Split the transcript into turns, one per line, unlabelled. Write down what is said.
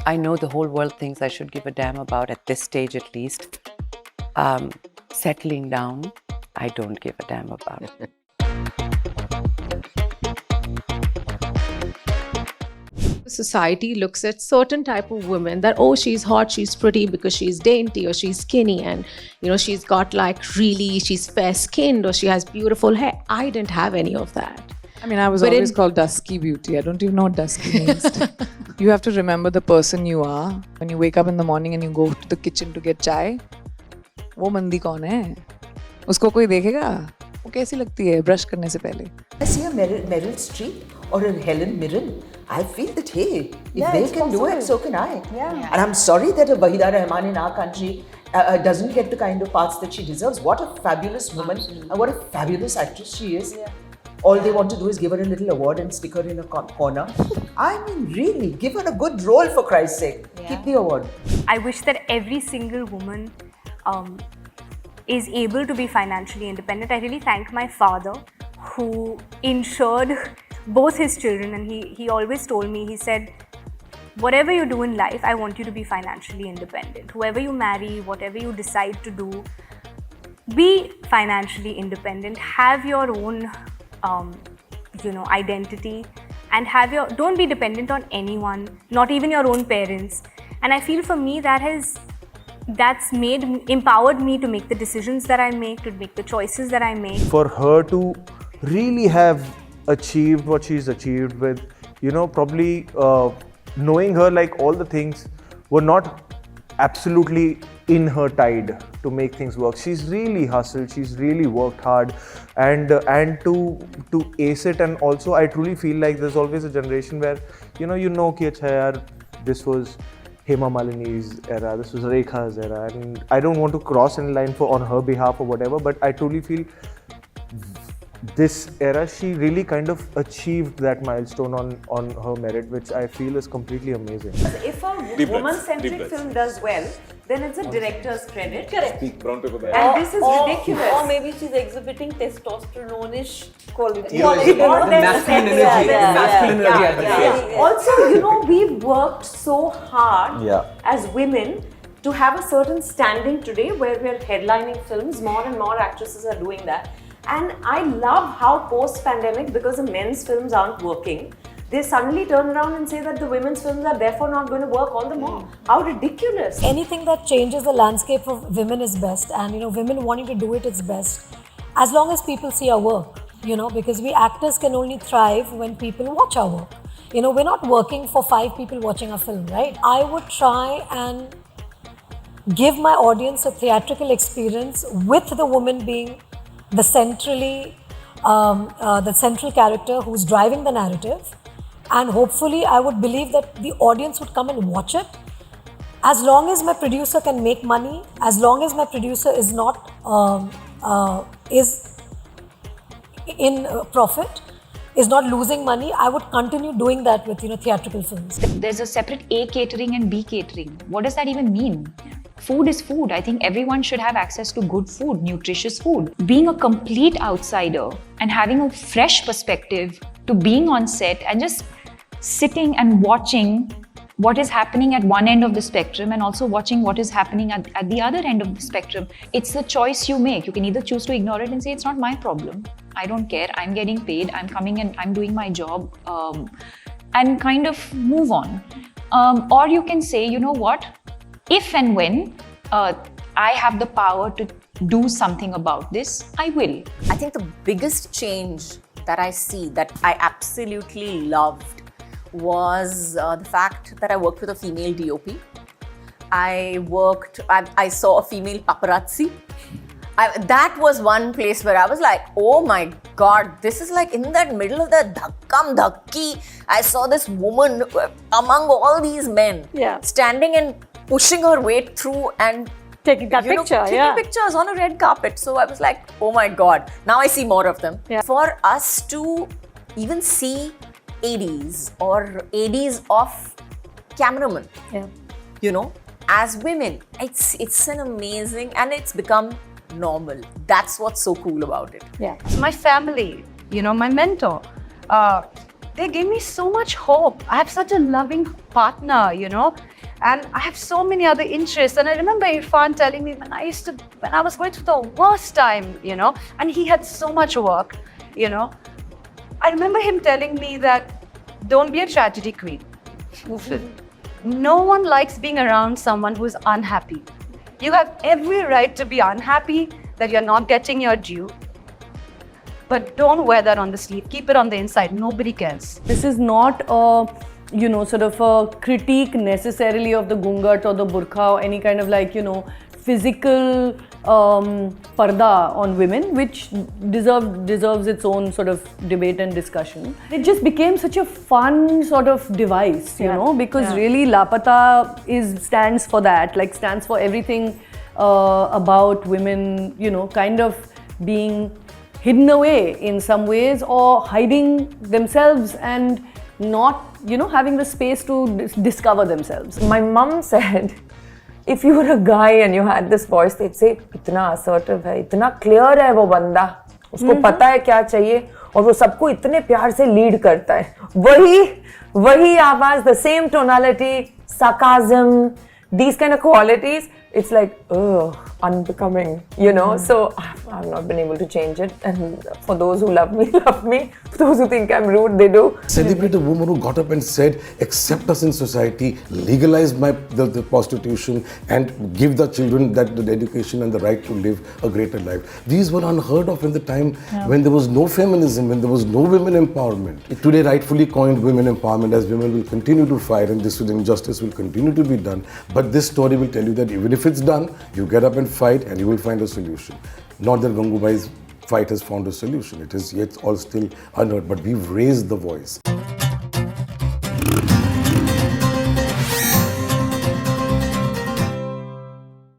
I know the whole world thinks I should give a damn about, at this stage at least. Settling down, I don't give a damn about.
Society looks at certain type of women that, oh, she's hot, she's pretty because she's dainty, or she's skinny, and she's got she's fair skinned, or she has beautiful hair. I didn't have any of that.
I mean, I was always called dusky beauty. I don't even know what dusky means. You have to remember the person you are. When you wake up in the morning and you go to the kitchen to get chai, वो मंदी कौन है? उसको कोई देखेगा? वो कैसी लगती है ब्रश करने से पहले?
I see a Meryl Streep or a Helen Mirren. I feel that, hey, if they can do it, so can I. And I'm sorry that a Wahida Rahman in our country doesn't get the kind of parts that she deserves. What a fabulous woman and what a fabulous actress she is. All they want to do is give her a little award and stick her in a corner. I mean, really, give her a good role, for Christ's sake. Keep the award.
I wish that every single woman is able to be financially independent. I really thank my father, who insured both his children, and he always told me, he said, whatever you do in life, I want you to be financially independent. Whoever you marry, whatever you decide to do, be financially independent, have your own identity, and don't be dependent on anyone, not even your own parents. And I feel for me that's empowered me to make the decisions that I make, to make the choices that I make.
For her to really have achieved what she's achieved with, probably knowing her, like, all the things were not absolutely in her tide to make things work. She's really hustled, she's really worked hard, and to ace it. And also I truly feel like there's always a generation where ki acha yaar, this was Hema Malini's era, this was Rekha's era, and I don't want to cross any line on her behalf or whatever, but I truly feel this era, she really kind of achieved that milestone on her merit, which I feel is completely amazing.
If a woman-centric film does well, then it's a director's credit.
Correct.
And this is ridiculous.
Or maybe she's exhibiting testosterone-ish quality.
Masculine energy.
Also, we've worked so hard as women to have a certain standing today where we're headlining films. More and more actresses are doing that. And I love how post-pandemic, because the men's films aren't working, they suddenly turn around and say that the women's films are therefore not going to work all the more. How ridiculous.
Anything that changes the landscape of women is best, and women wanting to do it is best. As long as people see our work, because we actors can only thrive when people watch our work. We're not working for 5 people watching a film, right? I would try and give my audience a theatrical experience with the woman being the central character who's driving the narrative, and hopefully I would believe that the audience would come and watch it. As long as my producer can make money, as long as my producer is not is in profit, is not losing money, I would continue doing that with theatrical films.
There's a separate A catering and B catering. What does that even mean? Food is food. I think everyone should have access to good food, nutritious food. Being a complete outsider and having a fresh perspective to being on set and just sitting and watching what is happening at one end of the spectrum and also watching what is happening at the other end of the spectrum. It's the choice you make. You can either choose to ignore it and say, it's not my problem. I don't care. I'm getting paid. I'm coming and I'm doing my job and kind of move on. Or you can say, you know what? If and when I have the power to do something about this, I will.
I think the biggest change that I see that I absolutely loved was the fact that I worked with a female DOP. I saw a female paparazzi. That was one place where I was like, oh my God, this is like in that middle of the dhakkam dhakki. I saw this woman among all these men standing and pushing her weight through and taking pictures on a red carpet. So I was like, oh my God, now I see more of them. For us to even see ADs or ADs of cameramen, as women, it's an amazing, and it's become normal. That's what's so cool about it.
My family, my mentor,
they gave me so much hope. I have such a loving partner, you know, and I have so many other interests. And I remember Irfan telling me when I was going through the worst time, you know, and he had so much work, you know. I remember him telling me that don't be a tragedy queen. No one likes being around someone who is unhappy. You have every right to be unhappy that you're not getting your due. But don't wear that on the sleeve. Keep it on the inside. Nobody cares.
This is not a, you know, sort of a critique necessarily of the gungat or the burqa or any kind of like, you know, physical parda on women, which deserves its own sort of debate and discussion. It just became such a fun sort of device, you know, because really Lapata stands for that, like stands for everything about women, you know, kind of being hidden away in some ways or hiding themselves and not, you know, having the space to discover themselves.
My mum said, if you were a guy and you had this voice, they'd say, इतना assertive है, इतना clear है वो बंदा, उसको पता है क्या चाहिए और वो सबको इतने प्यार से lead करता है. वही आवाज, the same tonality, sarcasm, these kind of qualities, it's like, unbecoming, you know. So I've not been able to change it. And for those who love me, love me. For those who think I'm rude, they do.
Celebrate a woman who got up and said, accept us in society, legalize the prostitution, and give the children the education and the right to live a greater life. These were unheard of in the time when there was no feminism, when there was no women empowerment. Today, rightfully coined women empowerment, as women will continue to fight and this injustice will continue to be done. But this story will tell you that even if it's done, you get up and fight and you will find a solution. Not that Gangubai's fight has found a solution. It is yet all still unheard, but we've raised the voice.